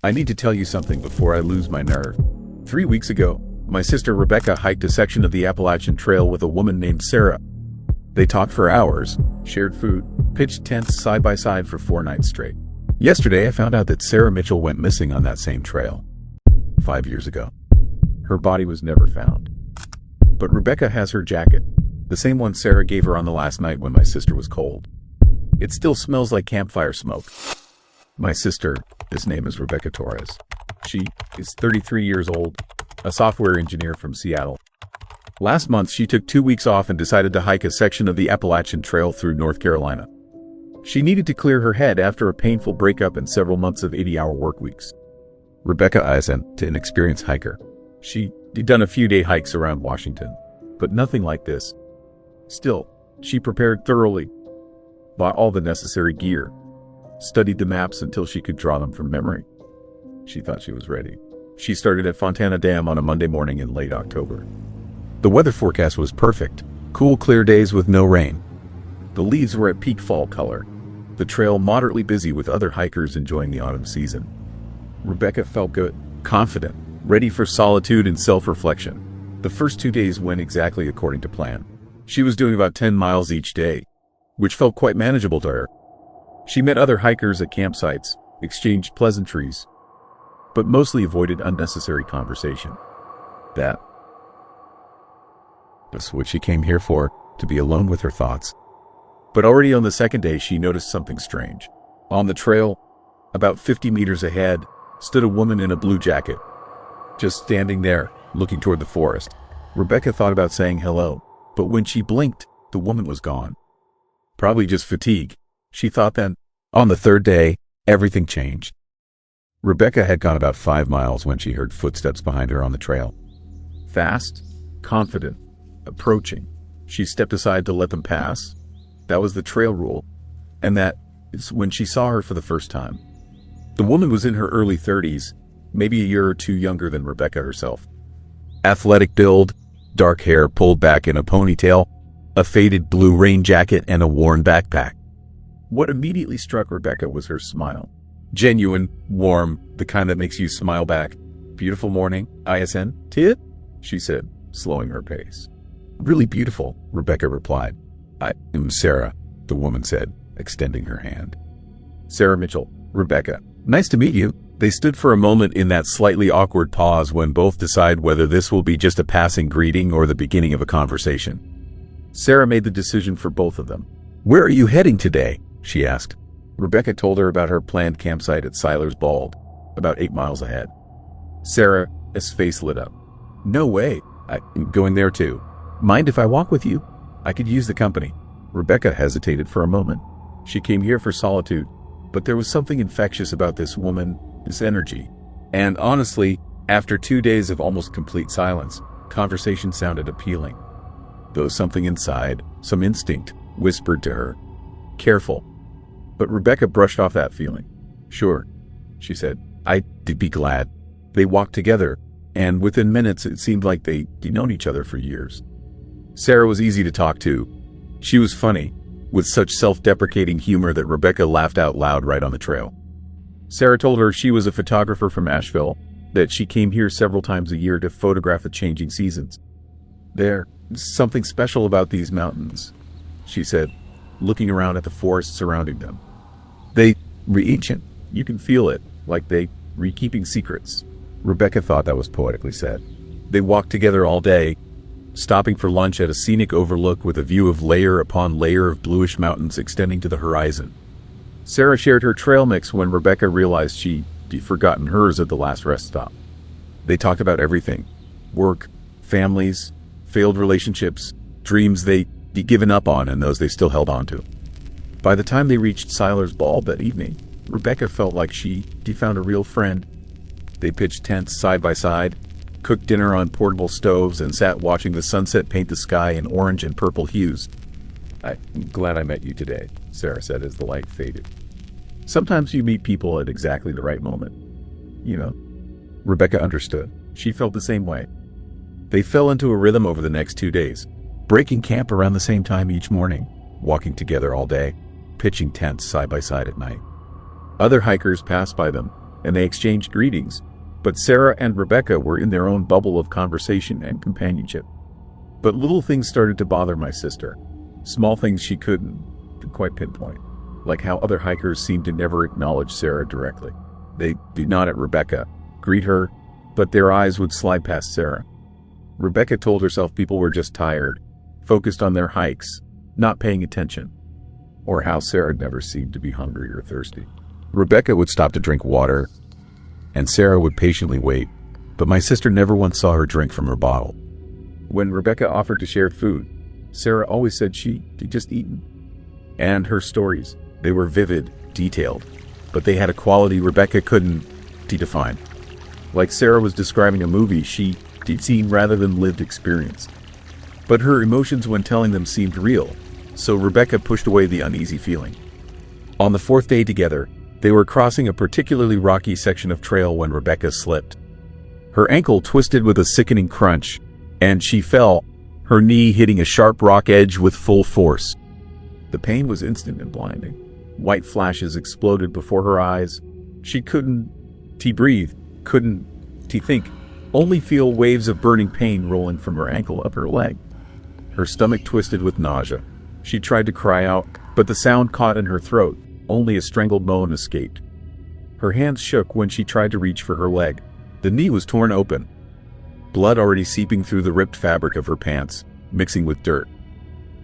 I need to tell you something before I lose my nerve. 3 weeks ago, my sister Rebecca hiked a section of the Appalachian Trail with a woman named Sarah. They talked for hours, shared food, pitched tents side by side for 4 nights straight. Yesterday, I found out that Sarah Mitchell went missing on that same trail 5 years ago. Her body was never found. But Rebecca has her jacket, the same one Sarah gave her on the last night when my sister was cold. It still smells like campfire smoke. My sister, his name is Rebecca Torres. She is 33 years old, a software engineer from Seattle. Last month, she took 2 weeks off and decided to hike a section of the Appalachian Trail through North Carolina. She needed to clear her head after a painful breakup and several months of 80-hour work weeks. Rebecca isn't an experienced hiker. She'd done a few-day hikes around Washington, but nothing like this. Still, she prepared thoroughly, bought all the necessary gear, studied the maps until she could draw them from memory. She thought she was ready. She started at Fontana Dam on a Monday morning in late October. The weather forecast was perfect. Cool, clear days with no rain. The leaves were at peak fall color. The trail moderately busy with other hikers enjoying the autumn season. Rebecca felt good, confident, ready for solitude and self-reflection. The first 2 days went exactly according to plan. She was doing about 10 miles each day, which felt quite manageable to her. She met other hikers at campsites, exchanged pleasantries, but mostly avoided unnecessary conversation. That's what she came here for, to be alone with her thoughts. But already on the second day, she noticed something strange. On the trail, about 50 meters ahead, stood a woman in a blue jacket, just standing there, looking toward the forest. Rebecca thought about saying hello, but when she blinked, the woman was gone. Probably just fatigue, she thought then. On the third day, everything changed. Rebecca had gone about 5 miles when she heard footsteps behind her on the trail. Fast, confident, approaching. She stepped aside to let them pass. That was the trail rule, and that is when she saw her for the first time. The woman was in her early 30s, maybe a year or two younger than Rebecca herself. Athletic build, dark hair pulled back in a ponytail, a faded blue rain jacket, and a worn backpack. What immediately struck Rebecca was her smile. Genuine, warm, the kind that makes you smile back. "Beautiful morning, ISN, Tit?" she said, slowing her pace. "Really beautiful," Rebecca replied. "I am Sarah," the woman said, extending her hand. "Sarah Mitchell, Rebecca. Nice to meet you." They stood for a moment in that slightly awkward pause when both decide whether this will be just a passing greeting or the beginning of a conversation. Sarah made the decision for both of them. "Where are you heading today?" she asked. Rebecca told her about her planned campsite at Siler's Bald, about 8 miles ahead. Sarah's face lit up. "No way. I'm going there too. Mind if I walk with you? I could use the company." Rebecca hesitated for a moment. She came here for solitude, but there was something infectious about this woman, this energy. And honestly, after 2 days of almost complete silence, conversation sounded appealing. Though something inside, some instinct, whispered to her, "Careful." But Rebecca brushed off that feeling. "Sure," she said. "I'd be glad." They walked together, and within minutes it seemed like they'd known each other for years. Sarah was easy to talk to. She was funny, with such self-deprecating humor that Rebecca laughed out loud right on the trail. Sarah told her she was a photographer from Asheville, that she came here several times a year to photograph the changing seasons. "There's something special about these mountains," she said, looking around at the forest surrounding them. "They ancient. You can feel it, like they keeping secrets." Rebecca thought that was poetically said. They walked together all day, stopping for lunch at a scenic overlook with a view of layer upon layer of bluish mountains extending to the horizon. Sarah shared her trail mix when Rebecca realized she'd forgotten hers at the last rest stop. They talked about everything: work, families, failed relationships, dreams they'd given up on and those they still held on to. By the time they reached Siler's Ball that evening, Rebecca felt like she'd found a real friend. They pitched tents side by side, cooked dinner on portable stoves, and sat watching the sunset paint the sky in orange and purple hues. "I'm glad I met you today," Sarah said as the light faded. "Sometimes you meet people at exactly the right moment. You know." Rebecca understood. She felt the same way. They fell into a rhythm over the next 2 days, breaking camp around the same time each morning, walking together all day, pitching tents side by side at night. Other hikers passed by them, and they exchanged greetings. But Sarah and Rebecca were in their own bubble of conversation and companionship. But little things started to bother my sister. Small things she couldn't quite pinpoint. Like how other hikers seemed to never acknowledge Sarah directly. They did nod at Rebecca, greet her, but their eyes would slide past Sarah. Rebecca told herself people were just tired, focused on their hikes, not paying attention. Or how Sarah never seemed to be hungry or thirsty. Rebecca would stop to drink water, and Sarah would patiently wait, but my sister never once saw her drink from her bottle. When Rebecca offered to share food, Sarah always said she'd just eaten. And her stories, they were vivid, detailed, but they had a quality Rebecca couldn't define. Like Sarah was describing a movie she'd seen rather than lived experience. But her emotions when telling them seemed real, so Rebecca pushed away the uneasy feeling. On the fourth day together, they were crossing a particularly rocky section of trail when Rebecca slipped. Her ankle twisted with a sickening crunch, and she fell, her knee hitting a sharp rock edge with full force. The pain was instant and blinding. White flashes exploded before her eyes. She couldn't breathe, couldn't think, only feel waves of burning pain rolling from her ankle up her leg. Her stomach twisted with nausea. She tried to cry out, but the sound caught in her throat. Only a strangled moan escaped. Her hands shook when she tried to reach for her leg. The knee was torn open, blood already seeping through the ripped fabric of her pants, mixing with dirt.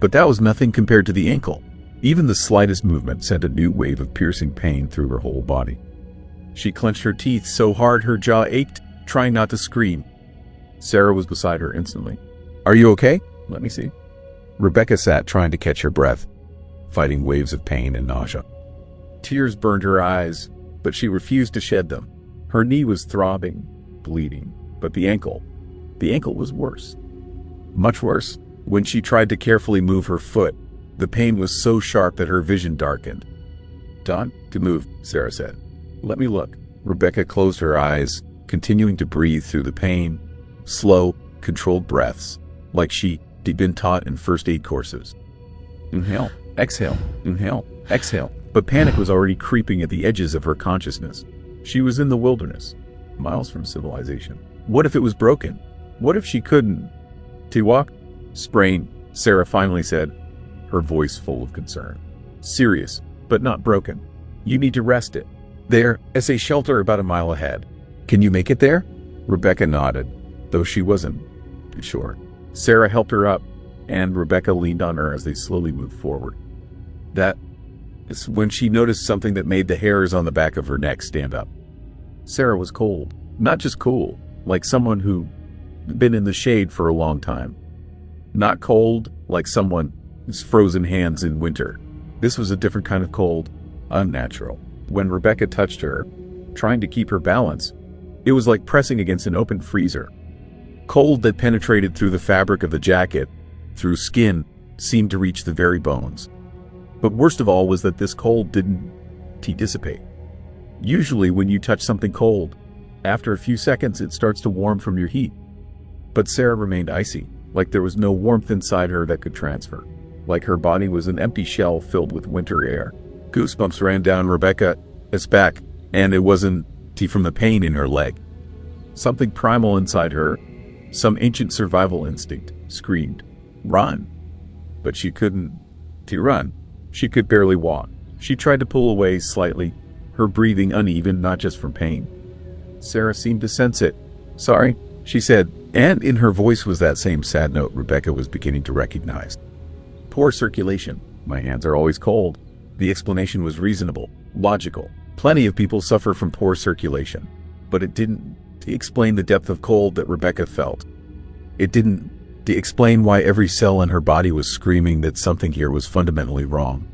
But that was nothing compared to the ankle. Even the slightest movement sent a new wave of piercing pain through her whole body. She clenched her teeth so hard her jaw ached, trying not to scream. Sarah was beside her instantly. "Are you okay? Let me see." Rebecca sat trying to catch her breath, fighting waves of pain and nausea. Tears burned her eyes, but she refused to shed them. Her knee was throbbing, bleeding, but the ankle was worse. Much worse. When she tried to carefully move her foot, the pain was so sharp that her vision darkened. "Don't move," Sarah said. "Let me look." Rebecca closed her eyes, continuing to breathe through the pain, slow, controlled breaths, like she'd been taught in first aid courses. Inhale, exhale, inhale, exhale. But panic was already creeping at the edges of her consciousness. She was in the wilderness, miles from civilization. What if it was broken? What if she couldn't walk? "Sprain," Sarah finally said, her voice full of concern. "Serious, but not broken. You need to rest it. There's a shelter about a mile ahead. Can you make it there?" Rebecca nodded, though she wasn't sure. Sarah helped her up, and Rebecca leaned on her as they slowly moved forward. That is when she noticed something that made the hairs on the back of her neck stand up. Sarah was cold. Not just cool, like someone who'd been in the shade for a long time. Not cold, like someone's frozen hands in winter. This was a different kind of cold, unnatural. When Rebecca touched her, trying to keep her balance, it was like pressing against an open freezer. Cold that penetrated through the fabric of the jacket, through skin, seemed to reach the very bones. But worst of all was that this cold didn't dissipate. Usually when you touch something cold, after a few seconds it starts to warm from your heat. But Sarah remained icy, like there was no warmth inside her that could transfer. Like her body was an empty shell filled with winter air. Goosebumps ran down Rebecca's back, and it wasn't from the pain in her leg. Something primal inside her, some ancient survival instinct, screamed, "Run!" But she couldn't run. She could barely walk. She tried to pull away slightly, her breathing uneven, not just from pain. Sarah seemed to sense it. "Sorry," she said, and in her voice was that same sad note Rebecca was beginning to recognize. "Poor circulation. My hands are always cold." The explanation was reasonable, logical. Plenty of people suffer from poor circulation, but it didn't explain the depth of cold that Rebecca felt. It didn't explain why every cell in her body was screaming that something here was fundamentally wrong.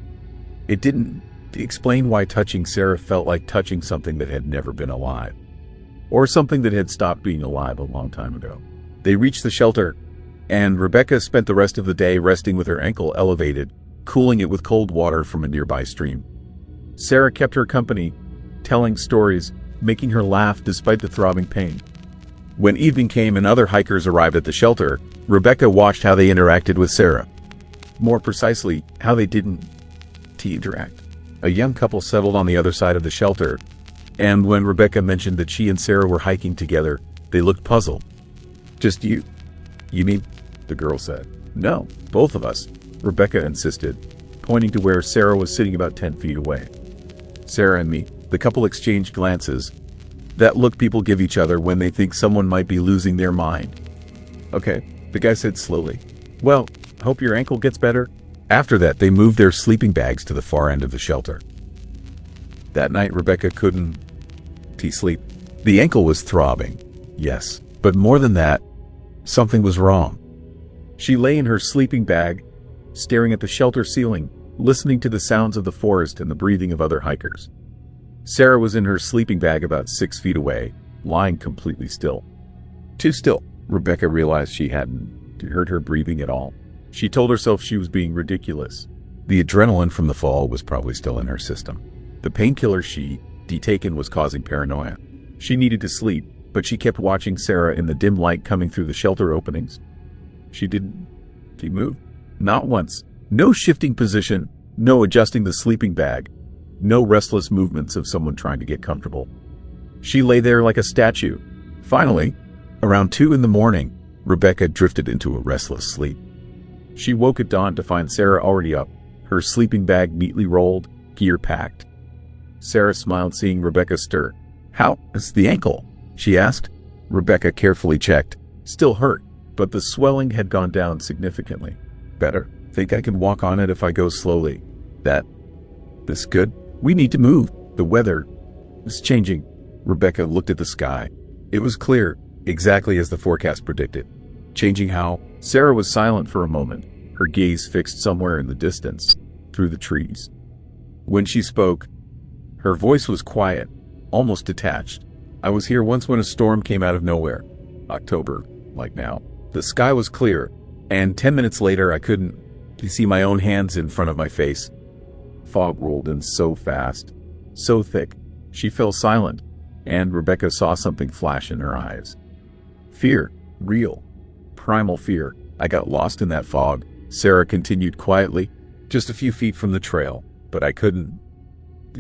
It didn't explain why touching Sarah felt like touching something that had never been alive, or something that had stopped being alive a long time ago. They reached the shelter, and Rebecca spent the rest of the day resting with her ankle elevated, cooling it with cold water from a nearby stream. Sarah kept her company, telling stories, making her laugh despite the throbbing pain. When evening came and other hikers arrived at the shelter, Rebecca watched how they interacted with Sarah. More precisely, how they didn't interact. A young couple settled on the other side of the shelter, And when Rebecca mentioned that she and Sarah were hiking together, they looked puzzled. "Just you? You mean?" the girl said. "No, both of us," Rebecca insisted, pointing to where Sarah was sitting about 10 feet away. "Sarah and me." The couple exchanged glances. That look people give each other when they think someone might be losing their mind. "Okay," the guy said slowly. "Well, hope your ankle gets better." After that, they moved their sleeping bags to the far end of the shelter. That night, Rebecca couldn't sleep. The ankle was throbbing, yes, but more than that, something was wrong. She lay in her sleeping bag, staring at the shelter ceiling, listening to the sounds of the forest and the breathing of other hikers. Sarah was in her sleeping bag about 6 feet away, lying completely still. Too still. Rebecca realized she hadn't heard her breathing at all. She told herself she was being ridiculous. The adrenaline from the fall was probably still in her system. The painkiller she'd taken was causing paranoia. She needed to sleep, but she kept watching Sarah in the dim light coming through the shelter openings. She moved. Not once. No shifting position, no adjusting the sleeping bag, no restless movements of someone trying to get comfortable. She lay there like a statue. Finally, around 2 a.m, Rebecca drifted into a restless sleep. She woke at dawn to find Sarah already up, her sleeping bag neatly rolled, gear packed. Sarah smiled seeing Rebecca stir. "How is the ankle?" she asked. Rebecca carefully checked. Still hurt, but the swelling had gone down significantly. "Better. Think I can walk on it if I go slowly." This good? We need to move. The weather is changing." Rebecca looked at the sky. It was clear, exactly as the forecast predicted. Changing how? Sarah was silent for a moment, her gaze fixed somewhere in the distance, through the trees. When she spoke, her voice was quiet, almost detached. "I was here once when a storm came out of nowhere. October, like now. The sky was clear, and 10 minutes later I couldn't see my own hands in front of my face. Fog rolled in so fast, so thick." She fell silent, and Rebecca saw something flash in her eyes. Fear. Real. Primal fear. "I got lost in that fog," Sarah continued quietly. "Just a few feet from the trail, but I couldn't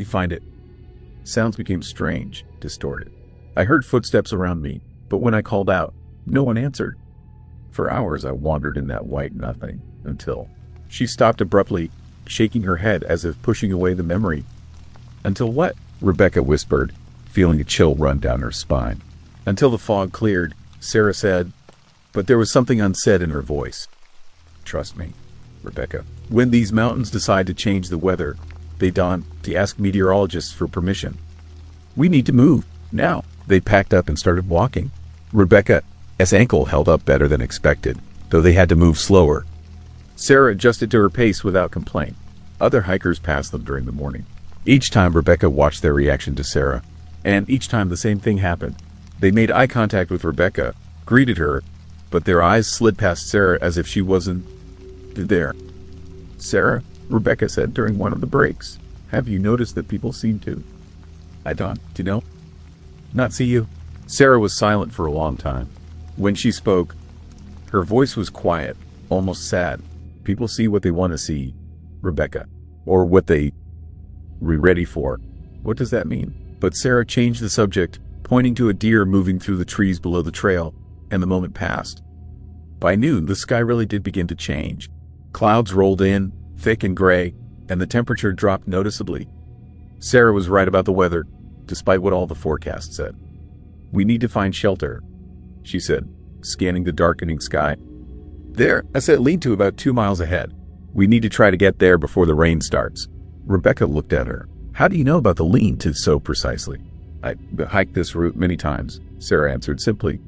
find it." Sounds became strange, distorted. "I heard footsteps around me, but when I called out, no one answered. For hours I wandered in that white nothing, until..." She stopped abruptly, shaking her head as if pushing away the memory. "Until what?" Rebecca whispered, feeling a chill run down her spine. "Until the fog cleared," Sarah said, but there was something unsaid in her voice. "Trust me, Rebecca. When these mountains decide to change the weather, they don't ask meteorologists for permission. We need to move, now." They packed up and started walking. Rebecca's ankle held up better than expected, though they had to move slower. Sarah adjusted to her pace without complaint. Other hikers passed them during the morning. Each time Rebecca watched their reaction to Sarah, and each time the same thing happened. They made eye contact with Rebecca, greeted her, but their eyes slid past Sarah as if she wasn't there. "Sarah," Rebecca said during one of the breaks, "have you noticed that people seem to... not see you?" Sarah was silent for a long time. When she spoke, her voice was quiet, almost sad. "People see what they want to see, Rebecca, or what they're ready for." "What does that mean?" But Sarah changed the subject, pointing to a deer moving through the trees below the trail, and the moment passed. By noon, the sky really did begin to change. Clouds rolled in, thick and gray, and the temperature dropped noticeably. Sarah was right about the weather, despite what all the forecasts said. "We need to find shelter," she said, scanning the darkening sky. "There, I said lean-to about 2 miles ahead. We need to try to get there before the rain starts." Rebecca looked at her. "How do you know about the lean-to so precisely?" "I hiked this route many times," Sarah answered simply.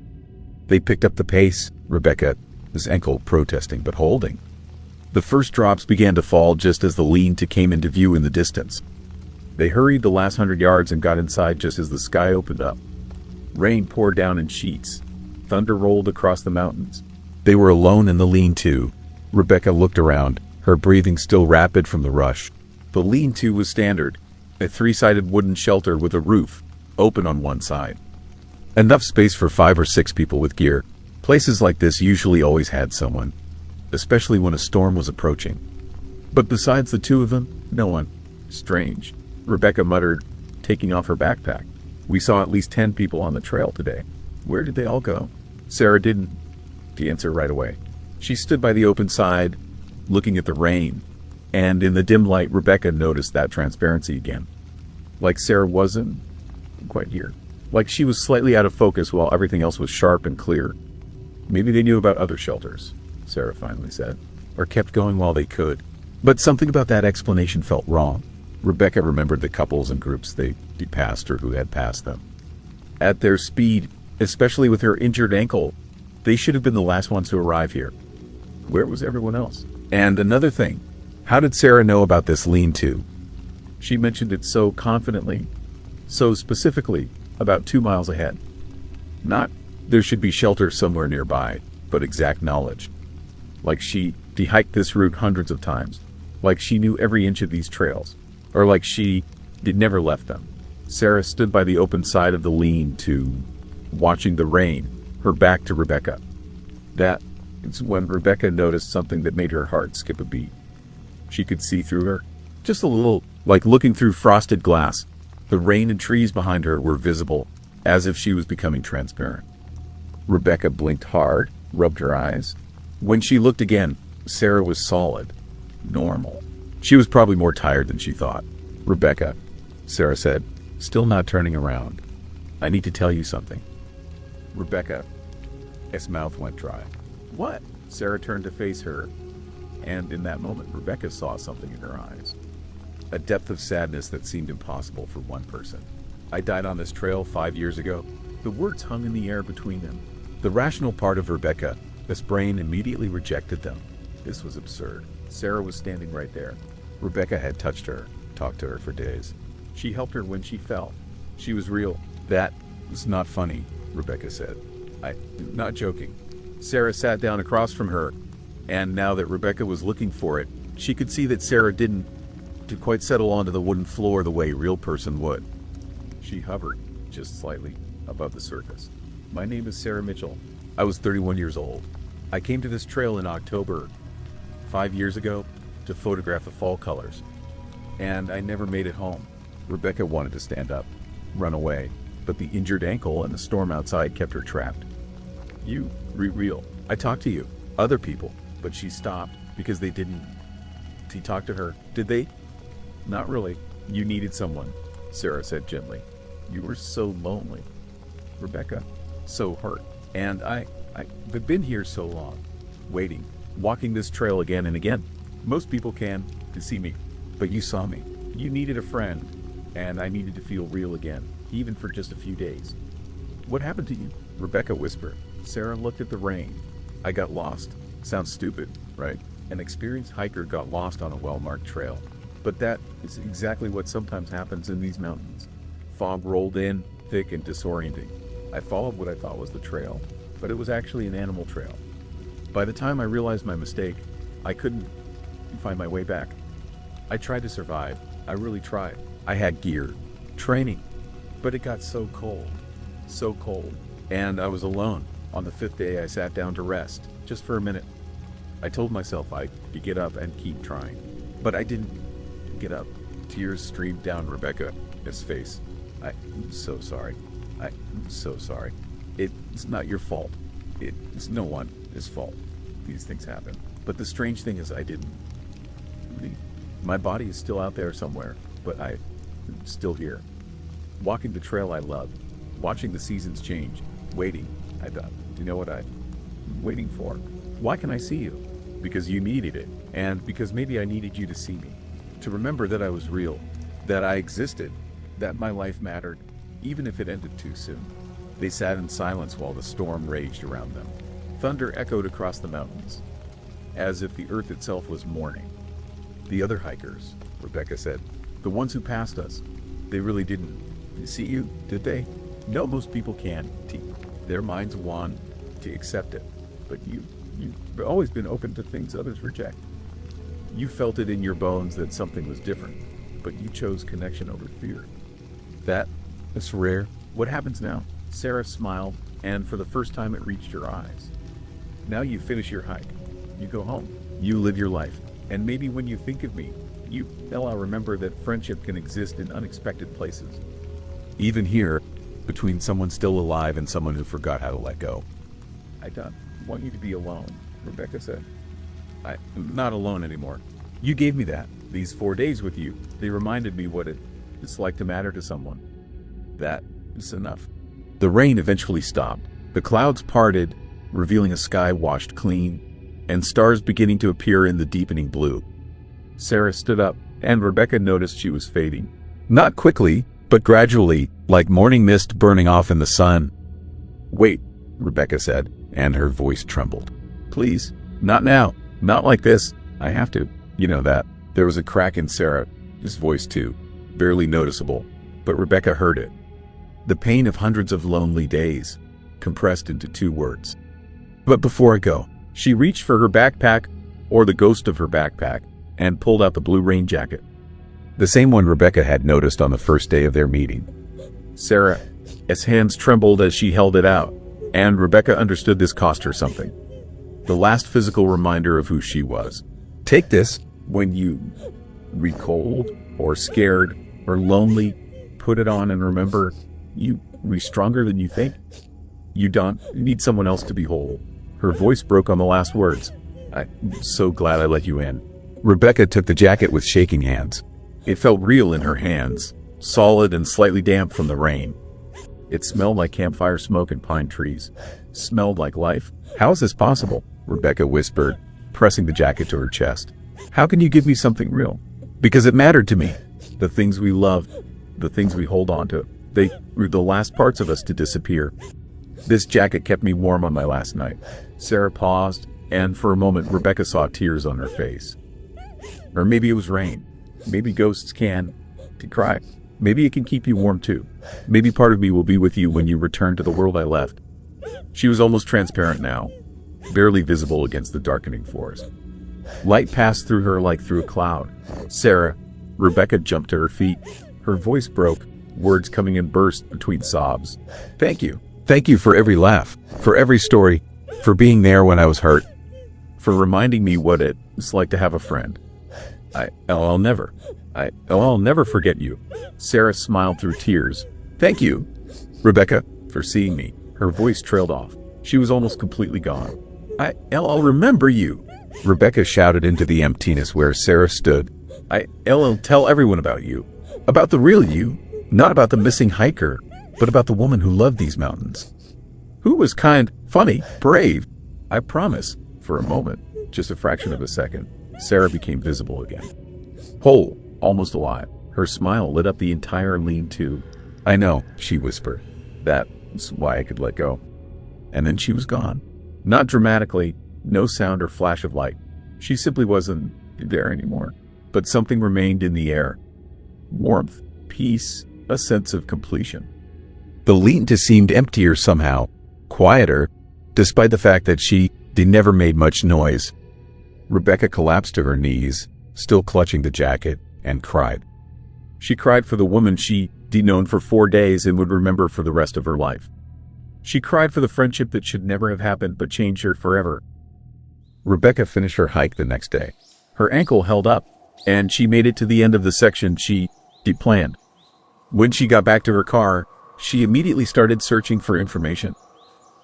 They picked up the pace, Rebecca's ankle protesting but holding. The first drops began to fall just as the lean-to came into view in the distance. They hurried the last 100 yards and got inside just as the sky opened up. Rain poured down in sheets. Thunder rolled across the mountains. They were alone in the lean-to. Rebecca looked around, her breathing still rapid from the rush. The lean-to was standard, a 3-sided wooden shelter with a roof, open on one side. Enough space for 5 or 6 people with gear. Places like this usually always had someone, especially when a storm was approaching. But besides the two of them, no one. Strange, Rebecca muttered, taking off her backpack. We saw at least 10 people on the trail today. Where did they all go? Sarah didn't answer right away. She stood by the open side, looking at the rain, and in the dim light, Rebecca noticed that transparency again. Like Sarah wasn't quite here. Like she was slightly out of focus while everything else was sharp and clear. Maybe they knew about other shelters, Sarah finally said, or kept going while they could. But something about that explanation felt wrong. Rebecca remembered the couples and groups they'd passed or who had passed them. At their speed, especially with her injured ankle, they should have been the last ones to arrive here. Where was everyone else? And another thing, how did Sarah know about this lean-to? She mentioned it so confidently, so specifically, about 2 miles ahead. Not there should be shelter somewhere nearby, but exact knowledge. Like she hiked this route hundreds of times. Like she knew every inch of these trails. Or like she never left them. Sarah stood by the open side of the lean-to, watching the rain, her back to Rebecca. That is when Rebecca noticed something that made her heart skip a beat. She could see through her. Just a little, like looking through frosted glass. The rain and trees behind her were visible, as if she was becoming transparent. Rebecca blinked hard, rubbed her eyes. When she looked again, Sarah was solid, normal. She was probably more tired than she thought. Rebecca, Sarah said, still not turning around. I need to tell you something. Rebecca's mouth went dry. What? Sarah turned to face her, and in that moment, Rebecca saw something in her eyes. A depth of sadness that seemed impossible for one person. I died on this trail 5 years ago. The words hung in the air between them. The rational part of Rebecca's brain immediately rejected them. This was absurd. Sarah was standing right there. Rebecca had touched her, talked to her for days. She helped her when she fell. She was real. That was not funny, Rebecca said. I'm not joking. Sarah sat down across from her, and now that Rebecca was looking for it, she could see that Sarah didn't quite settle onto the wooden floor the way a real person would. She hovered just slightly above the surface. My name is Sarah Mitchell. I was 31 years old. I came to this trail in October 5 years ago to photograph the fall colors, and I never made it home. Rebecca wanted to stand up, run away, but the injured ankle and the storm outside kept her trapped. You, real. I talked to you, other people, but she stopped because they didn't. He talked to her. Did they? Not really. You needed someone, Sarah said gently. You were so lonely. Rebecca, so hurt. And I've been here so long, waiting, walking this trail again and again. Most people can see me, but you saw me. You needed a friend, and I needed to feel real again, even for just a few days. What happened to you? Rebecca whispered. Sarah looked at the rain. I got lost. Sounds stupid, right? An experienced hiker got lost on a well-marked trail. But that is exactly what sometimes happens in these mountains. Fog rolled in, thick and disorienting. I followed what I thought was the trail, but it was actually an animal trail. By the time I realized my mistake, I couldn't find my way back. I tried to survive. I really tried. I had gear, training, but it got so cold. And I was alone. On the 5th day, I sat down to rest, just for a minute. I told myself I could get up and keep trying, but I didn't get up. Tears streamed down Rebecca's face. I'm so sorry. I'm so sorry. It's not your fault. It's no one's fault. These things happen. But the strange thing is I didn't leave. My body is still out there somewhere, but I'm still here. Walking the trail I love, watching the seasons change, waiting. I thought, you know what I'm waiting for? Why can I see you? Because you needed it, and because maybe I needed you to see me. To remember that I was real, that I existed, that my life mattered, even if it ended too soon. They sat in silence while the storm raged around them. Thunder echoed across the mountains, as if the earth itself was mourning. The other hikers, Rebecca said, the ones who passed us, they really didn't see you, did they? No, most people can. Their minds want to accept it, but you've always been open to things others reject. You felt it in your bones that something was different, but you chose connection over fear. That's rare. What happens now? Sarah smiled, and for the first time it reached her eyes. Now you finish your hike. You go home. You live your life. And maybe when you think of me, I'll remember that friendship can exist in unexpected places. Even here, between someone still alive and someone who forgot how to let go. I don't want you to be alone, Rebecca said. I'm not alone anymore. You gave me that. These 4 days with you, they reminded me what it's like to matter to someone. That is enough. The rain eventually stopped. The clouds parted, revealing a sky washed clean, and stars beginning to appear in the deepening blue. Sarah stood up, and Rebecca noticed she was fading. Not quickly, but gradually, like morning mist burning off in the sun. Wait, Rebecca said, and her voice trembled. Please, not now, not like this. I have to. You know that. There was a crack in Sarah's voice too, barely noticeable, but Rebecca heard it. The pain of hundreds of lonely days, compressed into 2 words. But before I go, she reached for her backpack, or the ghost of her backpack, and pulled out the blue rain jacket. The same one Rebecca had noticed on the first day of their meeting. Sarah's hands trembled as she held it out, and Rebecca understood this cost her something. The last physical reminder of who she was. Take this when you be cold, or scared, or lonely. Put it on and remember, you be stronger than you think. You don't need someone else to be whole. Her voice broke on the last words. I'm so glad I let you in. Rebecca took the jacket with shaking hands. It felt real in her hands, solid and slightly damp from the rain. It smelled like campfire smoke and pine trees. Smelled like life. How is this possible? Rebecca whispered, pressing the jacket to her chest. How can you give me something real? Because it mattered to me. The things we loved, the things we hold on to, they were the last parts of us to disappear. This jacket kept me warm on my last night. Sarah paused, and for a moment Rebecca saw tears on her face. Or maybe it was rain. Maybe ghosts can cry. Maybe it can keep you warm too. Maybe part of me will be with you when you return to the world I left. She was almost transparent now, barely visible against the darkening forest. Light passed through her like through a cloud. Sarah, Rebecca jumped to her feet. Her voice broke, words coming in bursts between sobs. Thank you. Thank you for every laugh, for every story, for being there when I was hurt, for reminding me what it's like to have a friend. I'll never forget you. Sarah smiled through tears. Thank you, Rebecca, for seeing me. Her voice trailed off. She was almost completely gone. I'll remember you, Rebecca shouted into the emptiness where Sarah stood. I'll tell everyone about you. About the real you. Not about the missing hiker, but about the woman who loved these mountains. Who was kind, funny, brave. I promise. For a moment, just a fraction of a second, Sarah became visible again. Whole, almost alive. Her smile lit up the entire lean-to. I know, she whispered. That's why I could let go. And then she was gone. Not dramatically, no sound or flash of light. She simply wasn't there anymore. But something remained in the air. Warmth, peace, a sense of completion. The lean-to seemed emptier somehow, quieter, despite the fact that she never made much noise. Rebecca collapsed to her knees, still clutching the jacket, and cried. She cried for the woman she'd known for 4 days and would remember for the rest of her life. She cried for the friendship that should never have happened but changed her forever. Rebecca finished her hike the next day. Her ankle held up, and she made it to the end of the section she planned. When she got back to her car, she immediately started searching for information.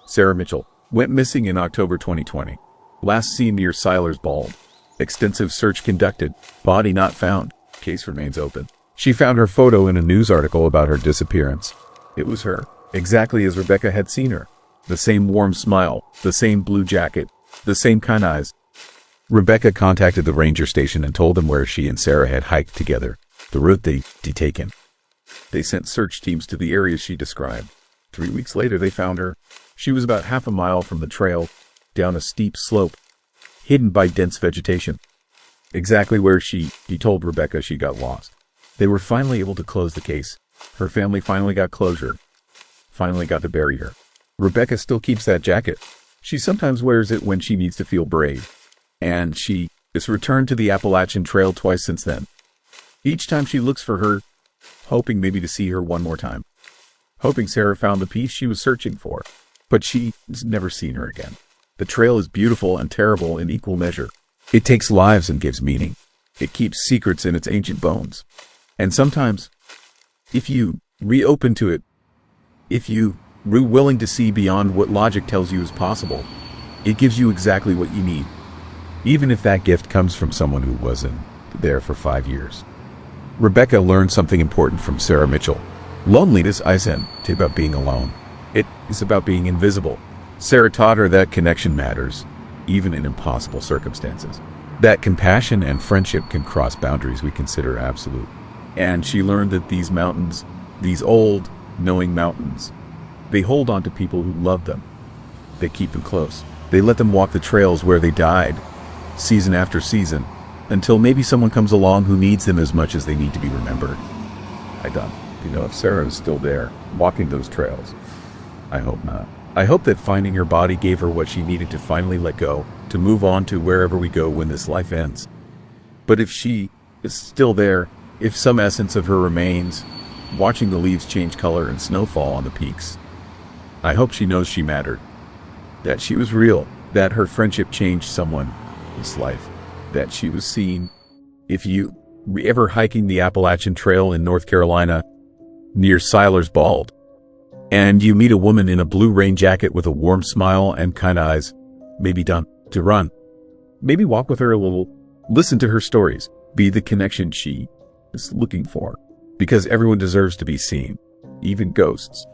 Sarah Mitchell went missing in October 2020. Last seen near Seiler's Bald. Extensive search conducted. Body not found. Case remains open. She found her photo in a news article about her disappearance. It was her, exactly as Rebecca had seen her. The same warm smile, the same blue jacket, the same kind eyes. Rebecca contacted the ranger station and told them where she and Sarah had hiked together, the route they'd taken. They sent search teams to the areas she described. 3 weeks later, they found her. She was about half a mile from the trail, down a steep slope, hidden by dense vegetation. Exactly where she told Rebecca she got lost. They were finally able to close the case. Her family finally got closure. Finally got to bury her. Rebecca still keeps that jacket. She sometimes wears it when she needs to feel brave. And she has returned to the Appalachian Trail twice since then. Each time she looks for her, hoping maybe to see her one more time. Hoping Sarah found the peace she was searching for. But she's never seen her again. The trail is beautiful and terrible in equal measure. It takes lives and gives meaning. It keeps secrets in its ancient bones. And sometimes, if you reopen to it, If you were willing to see beyond what logic tells you is possible, it gives you exactly what you need. Even if that gift comes from someone who wasn't there for 5 years. Rebecca learned something important from Sarah Mitchell. Loneliness isn't about being alone. It is about being invisible. Sarah taught her that connection matters, even in impossible circumstances. That compassion and friendship can cross boundaries we consider absolute. And she learned that these mountains, these old, knowing mountains, they hold on to people who love them. They keep them close. They let them walk the trails where they died, season after season, until maybe someone comes along who needs them as much as they need to be remembered. I don't know if Sarah is still there, walking those trails. I hope not. I hope that finding her body gave her what she needed to finally let go, to move on to wherever we go when this life ends. But if she is still there, if some essence of her remains, watching the leaves change color and snowfall on the peaks, I hope she knows she mattered, that she was real, that her friendship changed someone's life, that she was seen. If you were ever hiking the Appalachian Trail in North Carolina, near Siler's Bald, and you meet a woman in a blue rain jacket with a warm smile and kind eyes, maybe done to run. Maybe walk with her a little, listen to her stories, be the connection she is looking for. Because everyone deserves to be seen, even ghosts.